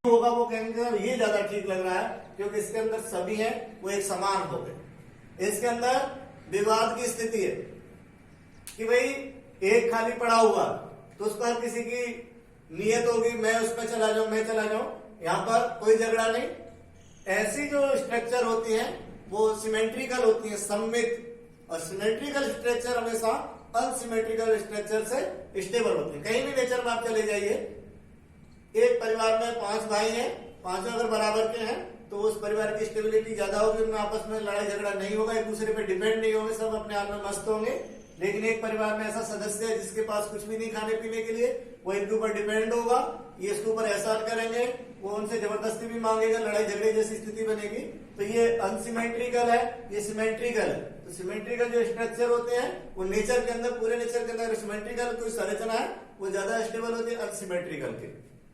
होगा वो कहेंगे ये ज्यादा ठीक लग रहा है क्योंकि इसके अंदर सभी हैं वो एक समान हो गए। इसके अंदर विवाद की स्थिति है कि भाई एक खाली पड़ा हुआ तो उस पर किसी की नियत होगी मैं उस पर चला जाऊं, मैं चला जाऊं, यहां पर कोई झगड़ा नहीं। ऐसी जो स्ट्रक्चर होती हैं वो सिमेट्रिकल होती हैं, सममित, और सिमेट्रिकल स्ट्रक्चर हमेशा अनसिमेट्रिकल स्ट्रक्चर से स्टेबल होते हैं। कहीं भी नेचर में आप चले जाइए, एक परिवार में 5 भाई हैं, पांचों अगर बराबर के हैं तो उस परिवार की स्टेबिलिटी ज्यादा होगी, उनमें आपस में लड़ाई झगड़ा नहीं होगा, एक दूसरे पे डिपेंड नहीं होंगे, सब अपने आप में मस्त होंगे। लेकिन एक परिवार में ऐसा सदस्य है जिसके पास कुछ भी नहीं खाने पीने के लिए, वो इनके ऊपर डिपेंड होगा, ये इसके ऊपर एहसान करेंगे, वो उनसे जबरदस्ती भी मांगेगा, लड़ाई झगड़े जैसी स्थिति बनेगी। तो ये अनसिमेट्रिकल है, ये सिमेट्रिकल है। तो सिमेट्रिकल जो स्ट्रक्चर होते हैं वो नेचर के अंदर, पूरे नेचर के अंदर सिमेट्रिकल कोई संरचना है वो ज्यादा स्टेबल होती है अनसिमेट्रिकल के।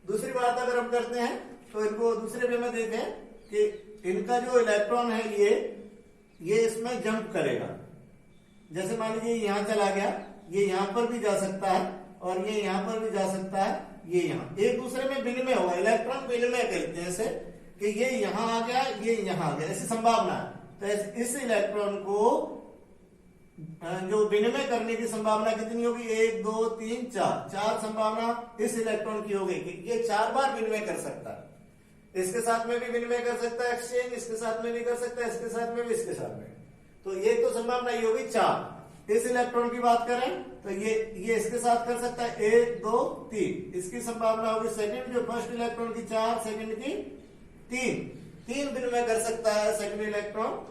दूसरी बात अगर हम करते हैं तो इनको दूसरे वे में देखें कि इनका जो इलेक्ट्रॉन है ये इसमें जंप करेगा। जैसे मान लीजिए यहां चला गया, ये यहां पर भी जा सकता है और ये यहां पर भी जा सकता है, ये यहां एक दूसरे में विनिमय होगा, इलेक्ट्रॉन विनिमय कहते हैं इसे, कि ये यहां आ गया, ये यहां आ गया, ऐसी संभावना है। तो इस इलेक्ट्रॉन को जो विनिमय करने की संभावना कितनी होगी, 1 2 3 4 संभावना इस इलेक्ट्रॉन की होगी कि ये 4 बार विनिमय कर सकता है। इसके साथ में भी विनिमय कर सकता है एक्सचेंज, इसके साथ में भी कर सकता है, इसके साथ में भी, इसके साथ में। तो ये तो संभावना ये होगी 4। इस इलेक्ट्रॉन की बात करें तो ये इसके साथ कर सकता है 1 2 3, इसकी संभावना होगी सेकंड, जो फर्स्ट इलेक्ट्रॉन की 4, सेकंड की 3 विनिमय कर सकता है सेकंड इलेक्ट्रॉन।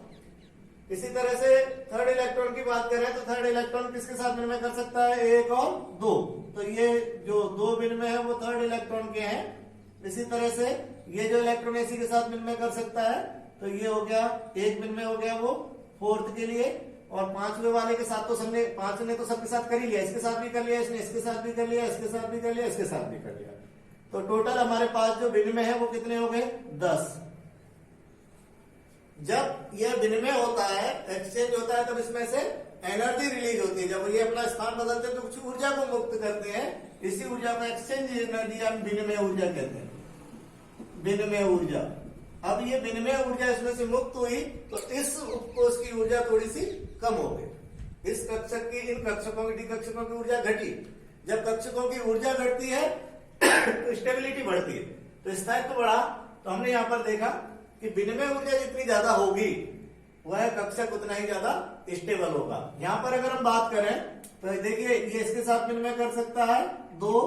इसी तरह से थर्ड इलेक्ट्रॉन की बात करें तो थर्ड इलेक्ट्रॉन किसके साथ विनिमय कर सकता है, 1 और 2। तो ये जो 2 विनिमय है वो थर्ड इलेक्ट्रॉन के हैं। इसी तरह से ये जो इलेक्ट्रॉन इसी के साथ विनिमय कर सकता है, तो ये हो गया एक विनिमय हो गया वो फोर्थ के लिए। और 5वें वाले के साथ तो सबने, 5 ने तो सबके साथ कर ही लिया, इसके साथ भी कर लिया, इसने इसके साथ भी कर लिया, इसके साथ भी कर लिया, इसके साथ भी कर लिया। तो टोटल हमारे पास जो विनिमय है वो कितने हो गए, 10। जब यह विनिमय होता है, एक्सचेंज होता है, तब इसमें से एनर्जी रिलीज होती है। जब ये अपना स्थान बदलते हैं तो कुछ ऊर्जा को मुक्त करते हैं, इसी ऊर्जा को एक्सचेंज एनर्जी या विनिमय ऊर्जा कहते हैं, विनिमय ऊर्जा। अब ये विनिमय ऊर्जा इसमें से मुक्त हुई तो इस उपकोष की ऊर्जा थोड़ी सी कम हो गई, इस कक्षक की, इन कक्षकों की, डी कक्षकों की ऊर्जा घटी। जब कक्षकों की ऊर्जा घटती है तो स्टेबिलिटी बढ़ती है, तो स्थायित्व बढ़ा। तो हमने यहां पर देखा कि विनिमय ऊर्जा जितनी ज्यादा होगी वह कक्षक उतना ही ज्यादा स्टेबल होगा। यहां पर अगर हम बात करें तो देखिए ये इसके साथ विनिमय कर सकता है 2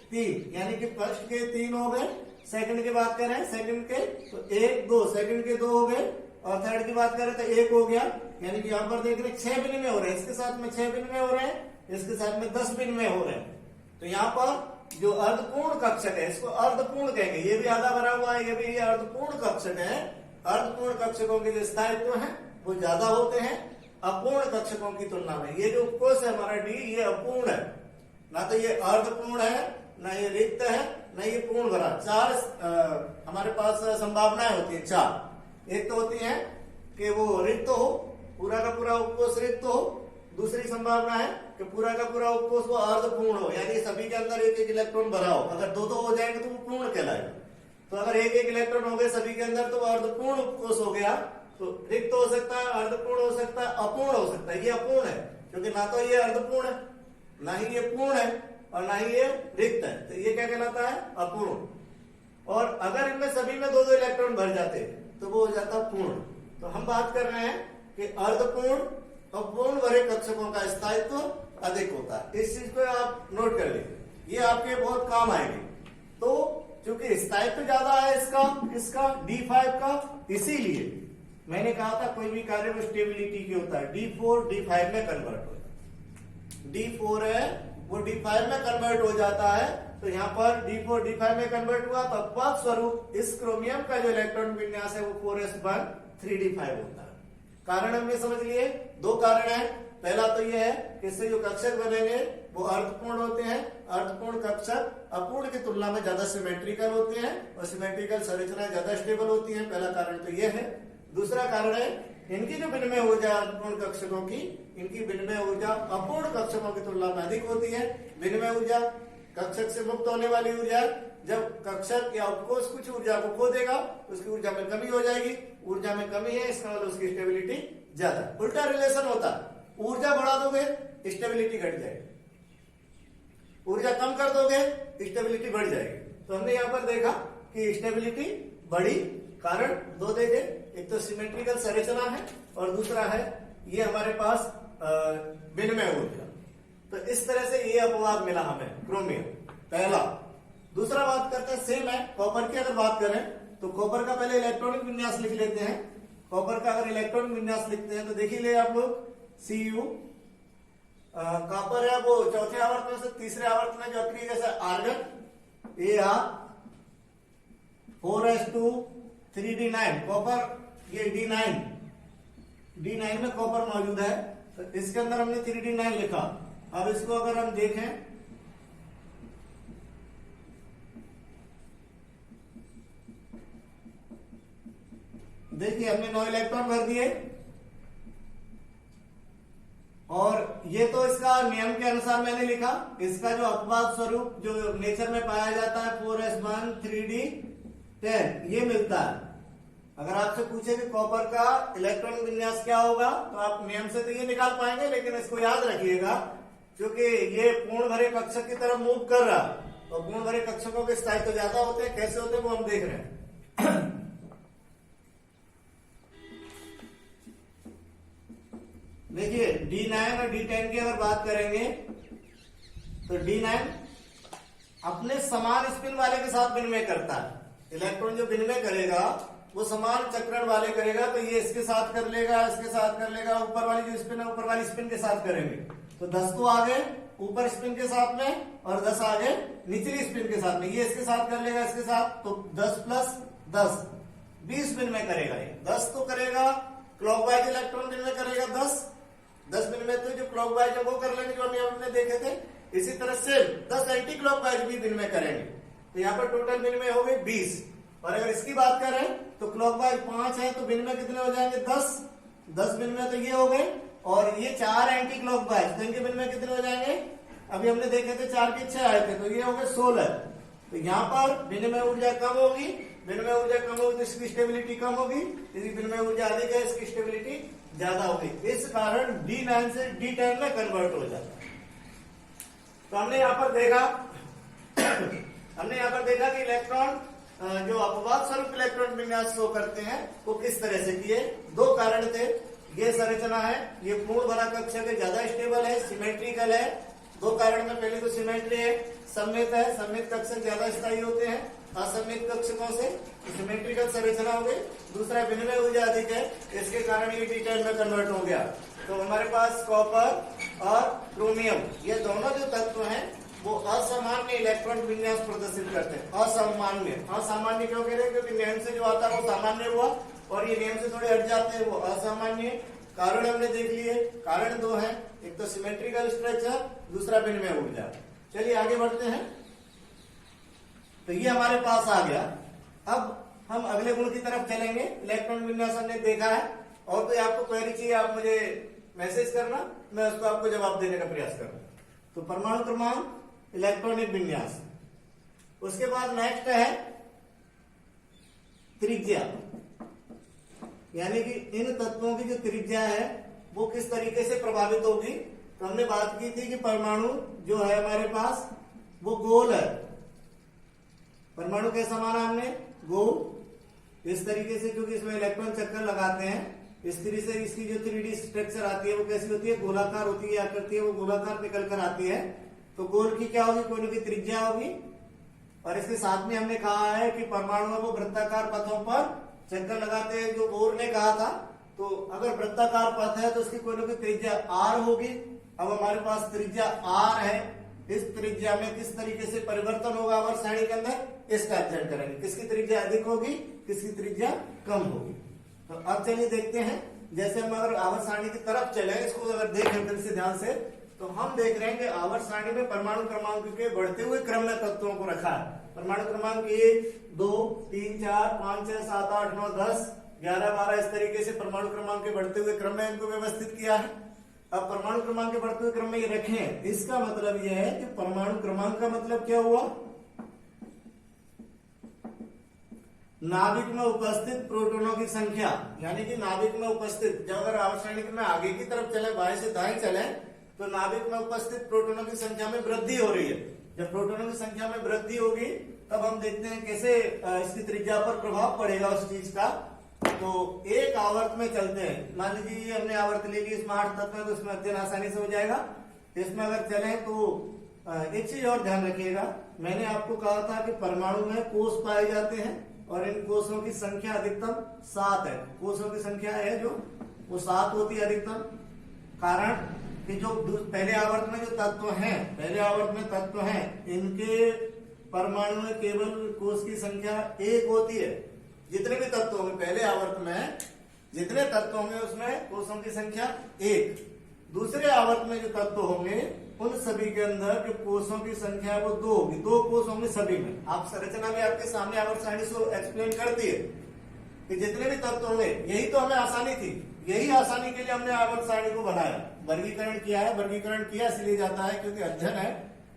3, यानी कि फर्स्ट के 3 हो गए, सेकंड की बात करें सेकंड के तो 1 2, सेकंड के 2 हो गए, और थर्ड की बात करें तो 1 हो गया। यानी कि यहां पर देख रहे 6 विनिमय हो रहे हैं, इसके साथ में 6 विनिमय हो रहे हैं, इसके साथ में 10 विनिमय हो रहे हैं। तो यहाँ पर जो अर्धपूर्ण कक्षक है इसको अर्धपूर्ण कहेंगे, ये भी आधा भरा हुआ है, ये भी अर्धपूर्ण कक्षक है। अर्धपूर्ण कक्षकों के जो स्थायित्व है वो ज्यादा होते हैं अपूर्ण कक्षकों की तुलना में। ये जो उपकोष है हमारा डी, ये अपूर्ण है, ना तो ये अर्धपूर्ण है, ना ये रिक्त है, ना ये पूर्ण भरा। 4 हमारे पास संभावनाएं होती है, 4। एक तो होती है कि वो रिक्त हो, पूरा का पूरा उपकोष रिक्त हो। दूसरी संभावना है कि पूरा का पूरा उपकोष वो अर्धपूर्ण हो, यानी सभी के अंदर एक एक इलेक्ट्रॉन भरा हो। अगर 2 हो जाएंगे तो वो पूर्ण कहलाएगा। तो अगर एक एक इलेक्ट्रॉन हो गए सभी के अंदर तो वो अर्धपूर्ण उपकोष हो गया। तो रिक्त हो सकता है, अर्धपूर्ण हो सकता है, अपूर्ण हो सकता है। ये अपूर्ण है क्योंकि ना तो ये अर्धपूर्ण है, ना ही ये पूर्ण है, और ना ही ये रिक्त है। तो ये क्या कहलाता है, अपूर्ण। और अगर इनमें सभी में 2 इलेक्ट्रॉन भर जाते तो वो हो जाता पूर्ण। तो हम बात कर रहे हैं कि अर्धपूर्ण और पूर्ण भरे कक्षकों का स्थायित्व अधिक होता है। इस चीज को आप नोट कर लीजिए, ये आपके बहुत काम आएगी। तो चूंकि स्थायित्व ज्यादा है इसका D5 का, इसीलिए मैंने कहा था कोई भी कार्य वो स्टेबिलिटी की होता है, D4 D5 में कन्वर्ट होता है। D4 है वो D5 में कन्वर्ट हो जाता है। तो यहाँ पर D4 D5 में कन्वर्ट हुआ तो अपवाद स्वरूप इस क्रोमियम का जो इलेक्ट्रॉन विन्यास है वो 4s1 3d5 होता है। कारण हमने समझ लिए, 2 कारण है। पहला तो यह है कि इससे जो कक्षक बनेंगे वो अर्धपूर्ण होते हैं। अर्धपूर्ण कक्षक अपूर्ण की तुलना में ज्यादा सिमेट्रिकल होते हैं और सिमेट्रिकल संरचनाएं ज्यादा स्टेबल होती हैं। पहला कारण तो यह है। दूसरा कारण है इनकी जो विनिमय ऊर्जा अर्धपूर्ण कक्षकों की, इनकी विनिमय ऊर्जा अपूर्ण कक्षकों की तुलना में अधिक होती है। विनिमय ऊर्जा कक्षक से मुक्त होने वाली ऊर्जा जब कक्षक या उपकोष कुछ ऊर्जा को खो देगा, उसकी ऊर्जा में कमी हो जाएगी। ऊर्जा में कमी है, इसका मतलब उसकी स्टेबिलिटी ज्यादा। उल्टा रिलेशन होता, ऊर्जा बढ़ा दोगे स्टेबिलिटी घट जाएगी, ऊर्जा कम कर दोगे स्टेबिलिटी बढ़ जाएगी। तो हमने यहाँ पर देखा कि स्टेबिलिटी बढ़ी, कारण दो देखे, एक तो सिमेट्रिकल संरचना है और दूसरा है ये हमारे पास विनिमय ऊर्जा। तो इस तरह से ये अपवाद मिला हमें क्रोमियम पहला। दूसरा बात करते हैं, सेम है कॉपर की। अगर बात करें तो कॉपर का पहले इलेक्ट्रॉनिक विन्यास लिख लेते हैं। कॉपर का अगर इलेक्ट्रॉनिक विन्यास लिखते हैं तो देखिए ले आप लोग, Cu कॉपर है वो चौथे आवर्त में से तीसरे आवर्त में जो अक्रिय जैसे argon Ar 4s2 3d9 copper, ये D9 में कॉपर मौजूद है, तो इसके अंदर हमने 3d9 लिखा। अब इसको अगर हम देखें देखिए हमने 9 इलेक्ट्रॉन भर दिए और ये तो इसका नियम के अनुसार मैंने लिखा। इसका जो अपवाद स्वरूप जो नेचर में पाया जाता है 4s1 3d10 ये मिलता है। अगर आपसे पूछे कि कॉपर का इलेक्ट्रॉनिक विन्यास क्या होगा तो आप नियम से तो ये निकाल पाएंगे, लेकिन इसको याद रखिएगा क्योंकि ये पूर्ण भरे कक्षक की तरफ मूव कर रहा, तो पूर्ण भरे कक्षकों के स्थायित्व ज्यादा होते हैं। कैसे होते हैं वो हम देख रहे हैं। देखिए D9 और D10 की अगर बात करेंगे तो D9 अपने समान स्पिन वाले के साथ विनिमय करता है। इलेक्ट्रॉन जो विनिमय करेगा वो समान चक्रण वाले करेगा, तो ये इसके साथ कर लेगा, इसके साथ कर लेगा, ऊपर वाली जो स्पिन है ऊपर वाली स्पिन के साथ करेंगे। तो 10 तो आ गए ऊपर स्पिन के साथ में और 10 आ गए निचली स्पिन के साथ में। ये इसके साथ कर लेगा इसके साथ, तो 10 प्लस 10 20 विनिमय करेगा। ये 10 तो करेगा क्लॉकवाइज इलेक्ट्रॉन विनिमय करेगा 10 विनिमय तो जो क्लॉकवाइज है वो कर लेंगे जो हमने देखे थे। इसी तरह से 10 एंटी क्लॉकवाइज भी विनिमय करेंगे, तो यहाँ पर टोटल विनिमय हो गए 20। और अगर इसकी बात करें तो क्लॉकवाइज 5 है तो विनिमय कितने हो जाएंगे 10 विनिमय तो ये हो गए, और ये 4 एंटी क्लॉकवाइज तो इनके विनिमय कितने हो जाएंगे, अभी हमने देखे थे 4 के 6 आए थे तो ये हो गए 16। तो यहाँ पर विनिमय ऊर्जा कम होगी, विनिमय ऊर्जा कम होगी तो इसकी स्टेबिलिटी कम होगी, यदि विनिमय ऊर्जा अधिक है इसकी स्टेबिलिटी ज्यादा होगी। इस कारण D9 से D10 में कन्वर्ट हो जाता है। तो हमने यहाँ पर देखा कि इलेक्ट्रॉन जो अपवाद स्वरूप इलेक्ट्रॉन विन्यास शो करते हैं वो किस तरह से किए। 2 कारण थे, ये संरचना है, ये पूर्ण भरा कक्षक है, ज्यादा स्टेबल है, सिमेट्रिकल है। 2 कारण में पहले तो सिमेट्री है, सममित है, सममित कक्षक ज्यादा स्थायी होते हैं असममित कक्षकों से, सिमेट्रिकल संरचना हो गई। दूसरा विनिमय ऊर्जा अधिक है, इसके कारण ये D10 में कन्वर्ट हो गया। तो हमारे पास कॉपर और क्रोमियम ये दोनों जो तत्व हैं वो असामान्य इलेक्ट्रॉन विन्यास प्रदर्शित करते हैं। असामान्य क्यों कह रहे हैं, क्योंकि नियम से जो आता है वो सामान्य हुआ और ये नियम से थोड़े हट जाते हैं वो असामान्य। कारण हमने देख लिए, कारण 2 हैं, एक तो सिमेट्रिकल स्ट्रक्चर, दूसरा विनिमय ऊर्जा। चलिए आगे बढ़ते हैं। तो ये हमारे पास आ गया। अब हम अगले गुण की तरफ चलेंगे। इलेक्ट्रॉन विन्यास हमने देखा है, और कोई आपको क्वेरी चाहिए आप मुझे मैसेज करना, मैं उसको आपको जवाब देने का प्रयास करूंगा। तो परमाणु क्रमांक, इलेक्ट्रॉनिक विन्यास, उसके बाद नेक्स्ट है त्रिज्या, यानी कि इन तत्वों की जो त्रिज्या है वो किस तरीके से प्रभावित होगी। तो हमने बात की थी कि परमाणु जो है हमारे पास वो गोल है। परमाणु कैसा माना हमने, गोल। इस तरीके से क्योंकि इसमें इलेक्ट्रॉन चक्कर लगाते हैं, इस तरह से इसकी जो 3D स्ट्रक्चर आती है वो कैसी होती है, गोलाकार होती है, आकृति है वो गोलाकार निकल कर आती है। तो गोल की क्या होगी, कोई की त्रिज्या होगी। और इसके साथ में हमने कहा है कि परमाणु वो वृत्ताकार पथों पर चक्कर लगाते हैं, जो बोर ने कहा था। तो अगर वृत्ताकार पथ है तो उसकी कोई न कोई त्रिज्या r होगी। अब हमारे पास त्रिज्या r है, इस त्रिज्या में किस तरीके से परिवर्तन होगा आवर्त सारणी के अंदर, इसका अध्ययन करेंगे। किसकी त्रिज्या अधिक होगी, किसकी त्रिज्या कम होगी। तो अब चलिए देखते हैं, जैसे हम अगर आवर्त सारणी की तरफ चले, इसको अगर देखें फिर से ध्यान से, तो हम देख रहे हैं कि आवर्त सारणी में परमाणु क्रमांक के बढ़ते हुए क्रम में तत्वों को रखा है। परमाणु क्रमांक 1 2 3 4 5 6 7 8 9 10 11 12 इस तरीके से परमाणु क्रमांक के बढ़ते हुए क्रम में इनको व्यवस्थित किया है। अब परमाणु क्रमांक के बढ़ते हुए क्रम में ये रखे हैं, इसका मतलब यह है कि परमाणु क्रमांक का मतलब क्या हुआ, नाभिक में उपस्थित प्रोटोनों की संख्या, यानी कि नाभिक में उपस्थित, जब अगर आवर्त सारणी में आगे की तरफ चले, बाएं से दाएं चले, तो नाभिक में उपस्थित प्रोटोनों की संख्या में वृद्धि हो रही है। जब प्रोटोनों की संख्या में वृद्धि होगी तब हम देखते हैं कैसे इसकी त्रिज्या पर प्रभाव पड़ेगा उस चीज का। तो एक आवर्त में चलते हैं, मान लीजिए हमने आवर्त ले ली, इसमें 8 तत्व है तो इसमें अध्ययन आसानी से हो जाएगा। इसमें अगर चले तो एक चीज और ध्यान रखिएगा, मैंने आपको कहा था कि परमाणु में कोष पाए जाते हैं और इन कोषों की संख्या अधिकतम 7 है। कोषों की संख्या है जो वो 7 होती है अधिकतम, कारण कि जो पहले आवर्त में जो तत्व हैं, पहले आवर्त में तत्व हैं, इनके परमाणु में केवल कोष की संख्या 1 होती है। जितने भी तत्व होंगे पहले आवर्त में, जितने तत्व होंगे उसमें कोषों की संख्या 1। दूसरे आवर्त में जो तत्व होंगे उन सभी के अंदर जो कोषों की संख्या है वो 2 होगी, 2 कोष होंगे सभी में। आप संरचना में आपके सामने आवर्त सारणी को एक्सप्लेन करती है कि जितने भी तत्व होंगे, यही तो हमें आसानी थी, यही आसानी के लिए हमने आवर्त सारणी को बनाया, वर्गीकरण किया है। वर्गीकरण किया इसलिए जाता है क्योंकि अध्ययन है,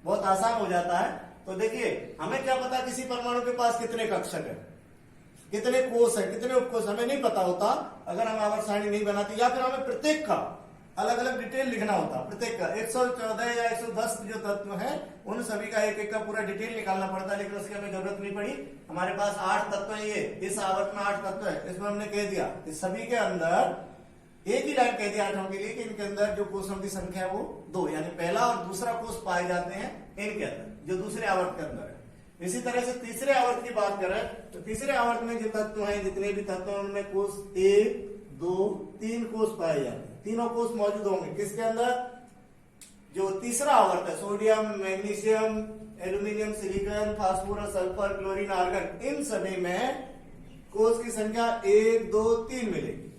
बहुत आसान हो जाता है। तो देखिए, हमें क्या पता किसी परमाणु के पास कितने कक्षक है, कितने कोष है, कितने उपकोष, हमें नहीं पता होता अगर हम आवर्त सारणी नहीं बनाते, या फिर हमें प्रत्येक का अलग अलग डिटेल लिखना होता। प्रत्येक का 114 या 110 जो तत्व है उन सभी का एक एक का पूरा डिटेल निकालना पड़ता है, लेकिन उसकी हमें जरूरत नहीं पड़ी। हमारे पास 8 तत्व है, ये इस आवर्त में 8 तत्व है, इसमें हमने कह दिया इस सभी के अंदर एक ही लाइन कह दिया आठों के लिए कि इनके अंदर जो कोषों की संख्या है वो 2, यानी पहला और दूसरा कोष पाए जाते हैं इनके अंदर, जो दूसरे आवर्त के अंदर है। इसी तरह से तीसरे आवर्त की बात करें तो तीसरे आवर्त में जो तत्व हैं, जितने भी तत्व हैं, उनमें कोष 1, 2, 3 कोष पाए जाते हैं। तीनों कोष मौजूद होंगे किसके अंदर, जो तीसरा आवर्त है, sodium, magnesium, aluminium, silicon, phosphorus, sulphur, chlorine, argon, इन सभी में कोष की संख्या 1, 2, 3 मिलेगी।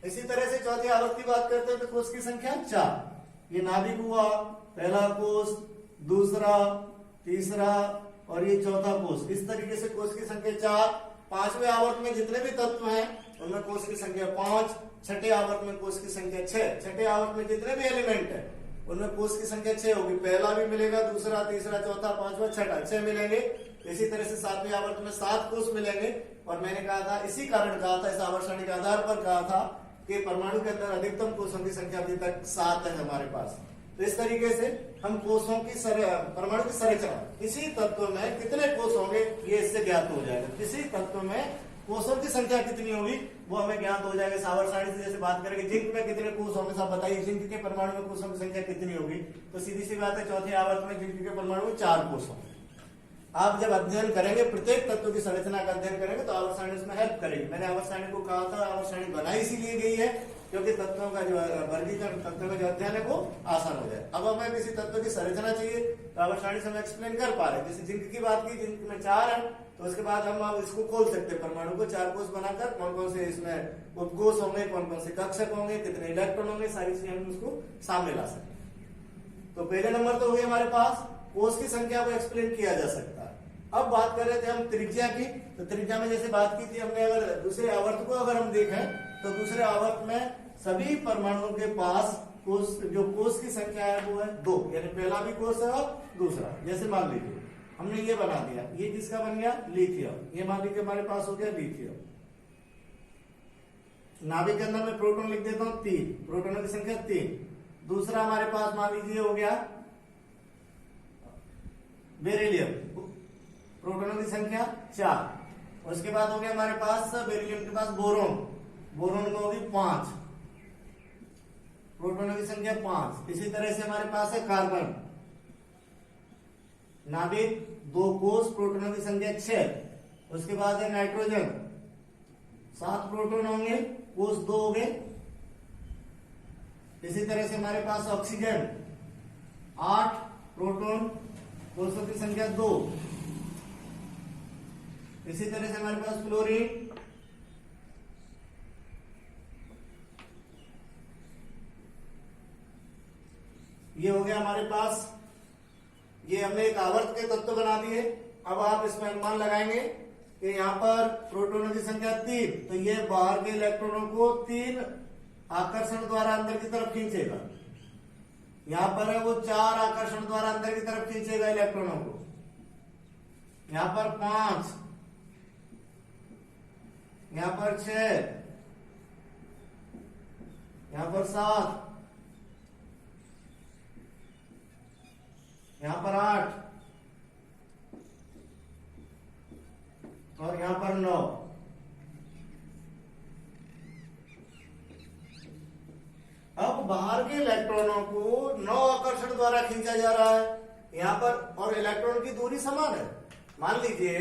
इसी तरह से चौथे आवर्त की बात करते हैं तो कोष की संख्या 4। ये नाभिक हुआ, पहला कोष, दूसरा, तीसरा और ये चौथा कोष। इस तरीके से कोष की संख्या 4। पांचवें आवर्त में जितने भी तत्व हैं उनमें कोष की संख्या 5। छठे आवर्त में कोष की संख्या 6। छठे आवर्त में जितने भी एलिमेंट है उनमें कोष की संख्या 6 होगी। पहला भी मिलेगा, दूसरा, तीसरा, चौथा, पांचवा, छठा, 6 मिलेंगे। इसी तरह से सातवें आवर्त में 7 कोष मिलेंगे। और मैंने कहा था, इसी कारण कहा था, इस आवर्त सारणी के आधार पर कहा था कि परमाणु के अंदर अधिकतम कोषों की संख्या अभी तक 7 है हमारे पास। तो इस तरीके से हम कोषों की परमाणु की संरचना, किसी तत्व में कितने कोष होंगे ये इससे ज्ञात हो जाएगा। किसी तत्व में कोषों की संख्या कितनी होगी वो हमें ज्ञात हो जाएगा। आवर्त सारणी से जैसे बात करेंगे जिंक में कितने कोष होंगे, सब बताइए जिंक के परमाणु में कोषों की संख्या कितनी होगी। तो सीधी सी बात है, चौथे आवर्त में जिंक के परमाणु में 4 कोष होंगे। आप जब अध्ययन करेंगे, प्रत्येक तत्व की संरचना का अध्ययन करेंगे तो आवर्त सारणी उसमें हेल्प करेगी। मैंने आवर्त सारणी को कहा था, आवर्त सारणी बनाई इसीलिए गई है क्योंकि तत्वों का जो वर्गीकरण, तत्वों का जो अध्ययन है वो आसान हो जाए। अब हमें किसी तत्व की संरचना चाहिए तो आवर्त सारणी से हम एक्सप्लेन कर पा रहे हैं। जैसे जिंक की बात की, जिंक में 4 है तो उसके बाद हम इसको खोल सकते हैं, परमाणु को 4 कोष बनाकर कौन कौन से इसमें उपकोष होंगे, कौन कौन से कक्षक होंगे, कितने इलेक्ट्रॉन होंगे, सारी चीजें हम उसको सामने ला सकते हैं। तो पहले नंबर तो हो गया हमारे पास, कोष की संख्या को एक्सप्लेन किया जा सकता है। अब बात कर रहे थे हम त्रिज्या की, तो त्रिज्या में जैसे बात की थी हमने, अगर दूसरे आवर्त को अगर हम देखें तो दूसरे आवर्त में सभी परमाणुओं के पास कोष, जो कोष की संख्या है वो है 2, यानी पहला भी कोष है और दूसरा। जैसे मान लीजिए हमने ये बना दिया, ये किसका बन गया, लिथियम। ये मान लीजिए हमारे पास हो गया लिथियम। नाभिक के अंदर में प्रोटॉन लिख देता हूं 3, प्रोटोनों की संख्या 3। दूसरा हमारे पास मान लीजिए हो गया बेरिलियम, प्रोटोनों की संख्या 4। उसके बाद हो गया हमारे पास बेरिलियम के पास बोरोन, बोरोन में होगी 5, प्रोटोनों की संख्या 5। इसी तरह से हमारे पास है कार्बन, नाभिक 2 कोष, प्रोटोनों की संख्या 6। उसके बाद है नाइट्रोजन, 7 प्रोटोन होंगे, कोष 2 हो गए। इसी तरह से हमारे पास ऑक्सीजन 8 प्रोटोन, कोषों की संख्या 2। इसी तरह से हमारे पास फ्लोरीन, ये हो गया हमारे पास। ये हमने एक आवर्त के तत्व बना दिए। अब आप इसमें अनुमान लगाएंगे कि यहाँ पर प्रोटोनों की संख्या 3, तो ये बाहर के इलेक्ट्रॉनों को 3 आकर्षण द्वारा अंदर की तरफ खींचेगा। यहाँ पर है वो 4 आकर्षण द्वारा अंदर की तरफ खींचेगा इलेक्ट्रॉनों को। यहाँ पर 5, यहाँ पर 6, यहाँ पर 7, यहाँ पर 8 और यहाँ पर 9। अब बाहर के इलेक्ट्रॉनों को 9 आकर्षण द्वारा खींचा जा रहा है यहाँ पर, और इलेक्ट्रॉन की दूरी समान है। मान लीजिए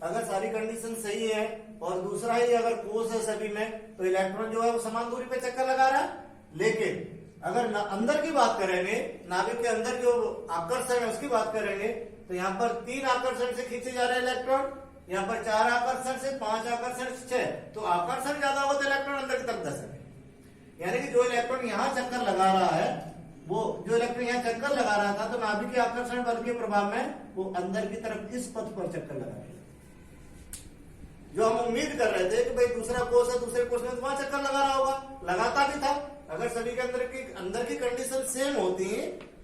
अगर सारी कंडीशन सही है और दूसरा ही अगर कोस है सभी में, तो इलेक्ट्रॉन जो है वो समान दूरी पे चक्कर लगा रहा है। लेकिन अगर अंदर की बात करेंगे, नाभिक के अंदर जो आकर्षण है उसकी बात करेंगे, तो यहाँ पर 3 आकर्षण से खींचे जा रहे हैं इलेक्ट्रॉन, यहाँ पर 4 आकर्षण से, 5 आकर्षण से 6। तो आकर्षण ज्यादा हो तो इलेक्ट्रॉन अंदर की तरफ धसेंगे। यानी कि जो इलेक्ट्रॉन यहाँ चक्कर लगा रहा है, वो जो इलेक्ट्रॉन यहाँ चक्कर लगा रहा था, तो नाभिक के आकर्षण बल के प्रभाव में वो अंदर की तरफ इस पथ पर चक्कर लगा रहा है। जो हम उम्मीद कर रहे थे कि भाई दूसरा कोष है, दूसरे कोष में तो वहां चक्कर लगा रहा होगा, लगाता भी था। अगर सभी के अंदर की कंडीशन सेम होती,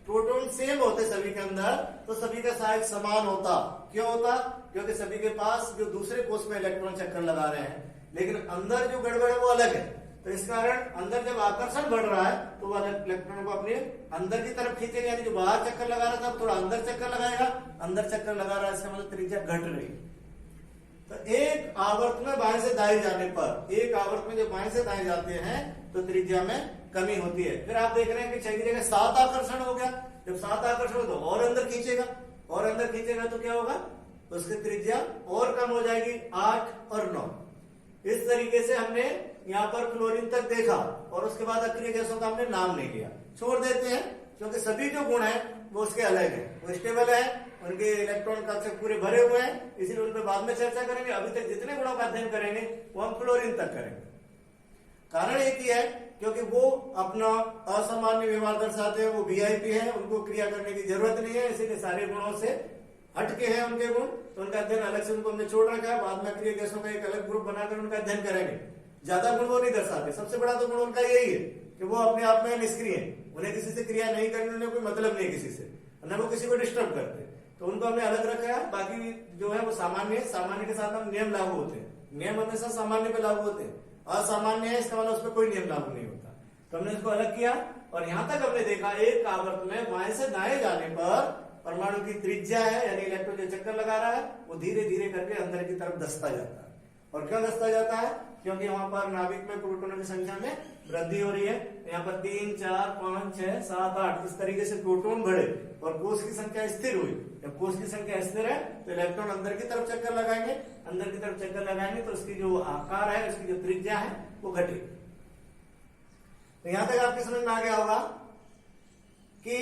प्रोटॉन सेम होते सभी के अंदर, तो सभी का साइज समान होता। क्यों होता? क्योंकि सभी के पास जो दूसरे कोष में इलेक्ट्रॉन चक्कर लगा रहे हैं, लेकिन अंदर जो गड़बड़ है वो अलग है। तो इस कारण अंदर जब आकर्षण बढ़ रहा है तो वह इलेक्ट्रॉन को अपने अंदर की तरफ खींचेगा। यानी जो बाहर चक्कर लगा रहा था थोड़ा अंदर चक्कर लगाएगा, अंदर चक्कर लगा रहा है, इसका मतलब त्रिज्या घट रही। तो एक आवर्त में बाएं से दाएं जाने पर, एक आवर्त में जब बाएं से दाएं जाते हैं तो त्रिज्या में कमी होती है। फिर आप देख रहे हैं कि 6 की जगह 7 आकर्षण हो गया। जब 7 आकर्षण हो तो और अंदर खींचेगा, और अंदर खींचेगा तो क्या होगा, उसकी त्रिज्या और कम हो जाएगी, 8 और 9। इस तरीके से हमने यहाँ पर क्लोरीन तक देखा, और उसके बाद अक्रिय गैसों का हमने नाम नहीं लिया, छोड़ देते हैं, क्योंकि सभी जो गुण है वो उसके अलग है। वो स्टेबल है, उनके इलेक्ट्रॉन कक्षक पूरे भरे हुए हैं, इसीलिए उन पर बाद में चर्चा करेंगे। अभी तक जितने गुणों का अध्ययन करेंगे वो हम क्लोरीन तक करेंगे। कारण एक ही है, क्योंकि वो अपना असामान्य व्यवहार दर्शाते हैं, वो वीआईपी है, उनको क्रिया करने की जरूरत नहीं है, इसीलिए सारे गुणों से हटके हैं उनके गुण, तो उनका अध्ययन अलग से उनको हमने छोड़ रखा है। बाद में अक्रिय गैसों का एक अलग ग्रुप बनाकर उनका अध्ययन करेंगे। ज्यादा गुण वो नहीं दर्शाते। सबसे बड़ा तो गुण उनका यही है कि वो अपने आप में निष्क्रिय है, उन्हें किसी से क्रिया नहीं करनी, उन्हें कोई मतलब नहीं किसी से, न वो किसी को डिस्टर्ब करते, तो उनको हमने अलग रखा है। बाकी जो है वो सामान्य है, सामान्य के साथ हम नियम लागू होते हैं, नियम हमेशा सामान्य पे लागू होते हैं। असामान्य है इसका मतलब उस पर कोई नियम लागू नहीं होता, तो हमने इसको अलग किया। और यहां तक हमने देखा एक आवर्त में बाएं से दाएं जाने पर परमाणु की त्रिज्या है, यानी इलेक्ट्रॉन जो चक्कर लगा रहा है वो धीरे धीरे करके अंदर की तरफ धसता जाता है। और क्यों धसता जाता है? क्योंकि वहां पर नाभिक में प्रोटॉनों की संख्या में वृद्धि हो रही है। यहाँ पर 3, 4, 5, 6, 7, 8 इस तरीके से प्रोटॉन बढ़े और कोष की संख्या स्थिर हुई। जब कोष की संख्या स्थिर है तो इलेक्ट्रॉन अंदर की तरफ चक्कर लगाएंगे, अंदर की तरफ चक्कर लगाएंगे तो उसकी जो आकार है, उसकी जो त्रिज्या है वो घटेगी। तो यहां तक आपकी समझ में आ गया होगा कि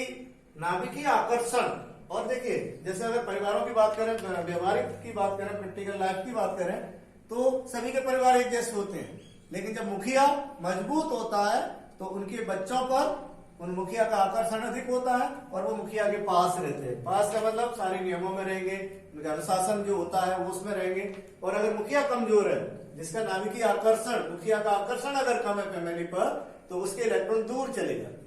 नाभिकीय आकर्षण। और देखिए, जैसे अगर परिवारों की बात करें, व्यवहारिक की बात करें, प्रैक्टिकल लाइफ की बात करें, तो सभी के परिवार एक जैसे होते हैं, लेकिन जब मुखिया मजबूत होता है तो उनके बच्चों पर उन मुखिया का आकर्षण अधिक होता है और वो मुखिया के पास रहते हैं। पास का मतलब सारे नियमों में रहेंगे, उनका अनुशासन जो होता है वो उसमें रहेंगे। और अगर मुखिया कमजोर है, जिसका नाभिकीय आकर्षण, मुखिया का आकर्षण अगर कम है फैमिली पर, तो उसके इलेक्ट्रॉन दूर चले जाते हैं,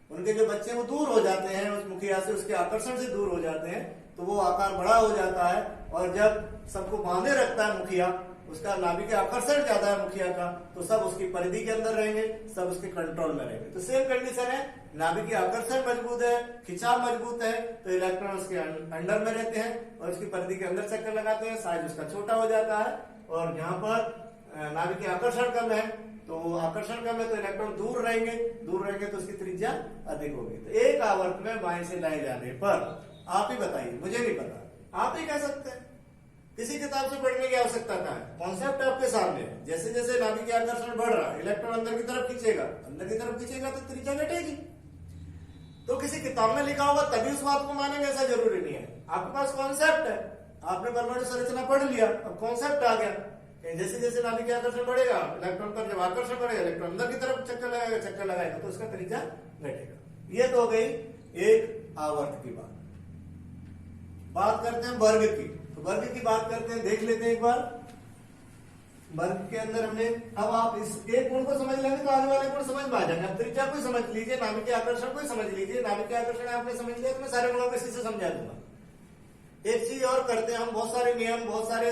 उनके जो बच्चे वो दूर हो जाते हैं उस मुखिया से, उसके आकर्षण से दूर हो जाते हैं, तो वो आकार बड़ा हो जाता है। और जब सबको बांधे रखता है मुखिया, उसका नाभिकीय आकर्षण ज्यादा है मुखिया का, तो सब उसकी परिधि के अंदर रहेंगे, सब उसके कंट्रोल में रहेंगे। तो सेम कंडीशन है, नाभिकीय आकर्षण मजबूत है, खिंचाव मजबूत है, तो इलेक्ट्रॉन उसके अंडर में रहते हैं और उसकी परिधि के अंदर चक्कर लगाते हैं, साइज उसका छोटा हो जाता है। और जहां पर नाभिकीय आकर्षण कम है, तो आकर्षण कम है तो इलेक्ट्रॉन दूर रहेंगे तो उसकी त्रिज्या अधिक होगी। तो एक आवर्त में बाएं से दाएं जाने पर, आप ही बताइए, मुझे नहीं पता, आप ही कह सकते हैं, किसी किताब से पढ़ने की आवश्यकता कहाँ है, कॉन्सेप्ट आपके सामने है। जैसे जैसे नाभिकीय आकर्षण बढ़ रहा है, इलेक्ट्रॉन अंदर की तरफ खींचेगा, अंदर की तरफ खींचेगा तो त्रिज्या घटेगी। तो किसी किताब में लिखा होगा तभी उस बात को मानेंगे ऐसा जरूरी नहीं है। आपके पास कॉन्सेप्ट है, आपने परमाणु संरचना पढ़ लिया, अब कॉन्सेप्ट आ गया। जैसे जैसे नाभिकीय आकर्षण बढ़ेगा, इलेक्ट्रॉन पर जब आकर्षण बढ़ेगा, इलेक्ट्रॉन अंदर की तरफ चक्कर लगाएगा तो उसका त्रिज्या घटेगा। ये तो हो गई एक आवर्त की बात। बात करते हैं वर्ग की, तो वर्ग की बात करते हैं, देख लेते हैं एक बार। वर्ग के अंदर हमने, अब आप इस एक गुण को समझ लेंगे तो आगे वाले गुण समझ में आ जाएंगे। अब त्रिज्या को समझ लीजिए, नाभिकीय आकर्षण को समझ लीजिए। नाभिकीय आकर्षण आपने समझ लिया तो मैं सारे गुणों को इसी से समझा दूंगा। एक चीज और करते हैं हम, बहुत सारे नियम, बहुत सारे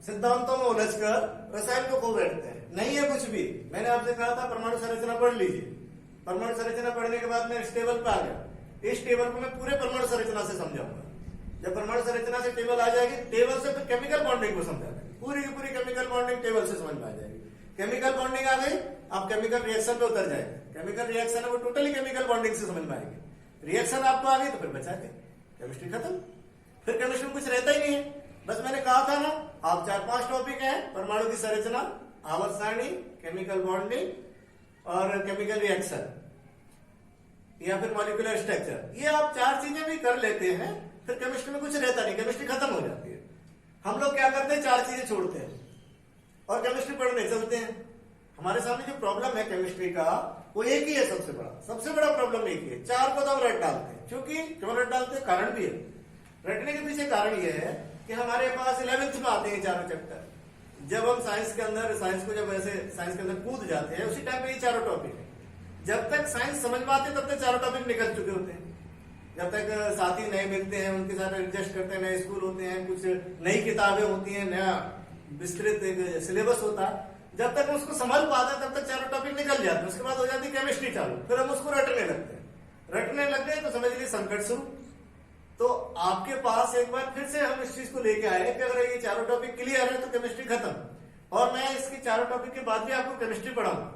सिद्धांतों में उलझकर रसायन को खो बैठते हैं। नहीं है कुछ भी। मैंने आपसे कहा था परमाणु संरचना पढ़ लीजिए। परमाणु संरचना पढ़ने के बाद मैं इस टेबल पे आ गया। इस टेबल को मैं पूरे परमाणु संरचना से समझाऊंगा। जब परमाणु संरचना से टेबल आ जाएगी, टेबल से फिर केमिकल बॉन्डिंग को समझा देंगे। पूरी की पूरी केमिकल बॉन्डिंग टेबल से समझ में आ जाएगी। केमिकल बॉन्डिंग आ गई, आप केमिकल रिएक्शन पे उतर जाएंगे। केमिकल रिएक्शन है वो टोटली केमिकल बॉन्डिंग से समझ में आएगी। रिएक्शन आपको आ गई तो फिर बचा के केमिस्ट्री खत्म। फिर केमिस्ट्री में कुछ रहता ही नहीं है। बस मैंने कहा था ना, आप 4-5 टॉपिक है, परमाणु की संरचना, आवर्त सारणी, केमिकल बॉन्डिंग और केमिकल रिएक्शन या फिर मॉलिक्यूलर स्ट्रक्चर। ये आप 4 चीजें भी कर लेते हैं, फिर केमिस्ट्री में कुछ रहता नहीं, केमिस्ट्री खत्म हो जाती है। हम लोग क्या करते हैं, 4 चीजें छोड़ते हैं और केमिस्ट्री पढ़ने चलते हैं। हमारे सामने जो प्रॉब्लम है केमिस्ट्री का, वो एक ही है। सबसे बड़ा प्रॉब्लम एक ही है। 4 को तो हम रट डालते हैं। क्यों रट डालते हैं? कारण भी है। रटने के पीछे कारण ये है कि हमारे पास 11th में आते हैं 4 चैप्टर। जब हम साइंस के अंदर कूद जाते हैं, उसी टाइम पे ये 4 टॉपिक है। जब तक साइंस समझ में आते तब तक 4 टॉपिक निकल चुके होते हैं। जब तक साथी नए मिलते हैं, उनके साथ एडजस्ट करते हैं, नए स्कूल होते हैं, कुछ नई किताबें होती हैं, नया विस्तृत एक सिलेबस होता है। जब तक हम उसको समझ पाते हैं तब तक 4 टॉपिक निकल जाते हैं। उसके बाद हो जाती है केमिस्ट्री चालू, फिर हम उसको रटने लगते हैं। रटने लग गए तो समझ लीजिए संकट शुरू। तो आपके पास एक बार फिर से हम इस चीज को लेके आए कि अगर ये 4 टॉपिक क्लियर है तो केमिस्ट्री खत्म। और मैं इसके 4 टॉपिक के बाद भी आपको केमिस्ट्री पढ़ाऊंगा।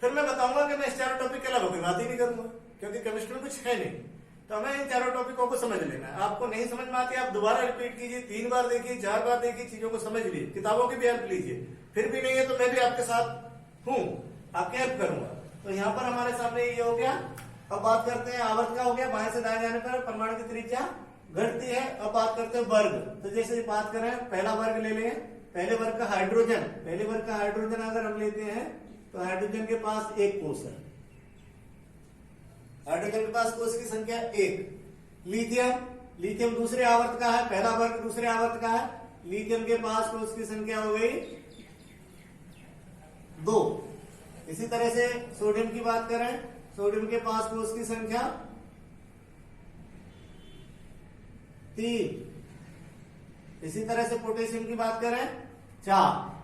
फिर मैं बताऊंगा कि मैं इस 4 टॉपिक के अलावा कोई बात ही नहीं करूंगा, क्योंकि केमिस्ट्री में कुछ है नहीं। तो हमें इन 4 टॉपिकों को समझ लेना है। आपको नहीं समझ में आती, आप दोबारा रिपीट कीजिए, 3 बार देखिए, 4 बार देखिए, चीजों को समझ लीजिए, किताबों की भी हेल्प लीजिए। फिर भी नहीं है तो मैं भी आपके साथ हूं, आपकी हेल्प करूंगा। तो यहाँ पर हमारे सामने ये हो गया। अब बात करते हैं आवर्त का। हो गया, बाएं से दाएं जाने पर परमाणु की त्रिज्या घटती है। अब बात करते हैं वर्ग। तो जैसे बात करें, पहला वर्ग ले लें। पहले वर्ग का हाइड्रोजन अगर हम लेते हैं तो हाइड्रोजन के पास 1 कोष है। हाइड्रोजन के पास कोष की संख्या 1। लिथियम दूसरे आवर्त का है। पहला वर्ग दूसरे आवर्त का है। लिथियम के पास कोष की संख्या हो गई 2। इसी तरह से सोडियम की बात करें, सोडियम के पास कोष की संख्या 3। इसी तरह से पोटेशियम की बात करें 4।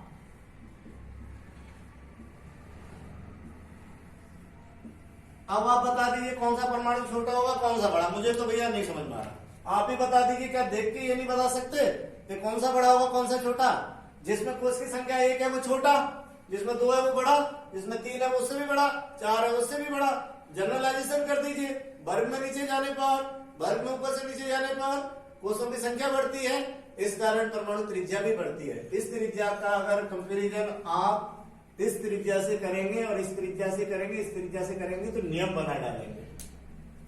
अब आप बता दीजिए कौन सा परमाणु छोटा होगा, कौन सा बड़ा। मुझे तो भैया नहीं समझ में आ रहा। आप ही बता दीजिए। क्या देख के ये नहीं बता सकते कि कौन सा बड़ा होगा, कौन सा छोटा? जिसमें कोष की संख्या 1 है वो छोटा, जिसमें 2 है वो बड़ा, जिसमें 3 है वो उससे भी बड़ा, 4 है उससे भी बड़ा। जनरलाइजेशन कर दीजिए। वर्ग में नीचे जाने पर, वर्ग में ऊपर से नीचे जाने पर कोषों की संख्या बढ़ती है, इस कारण परमाणु त्रिज्या भी बढ़ती है। इस त्रिज्या का अगर कंपेरिजन आप इस त्रिज्या से करेंगे और इस त्रिज्या से करेंगे, इस त्रिज्या से करेंगे तो नियम बना डालेंगे।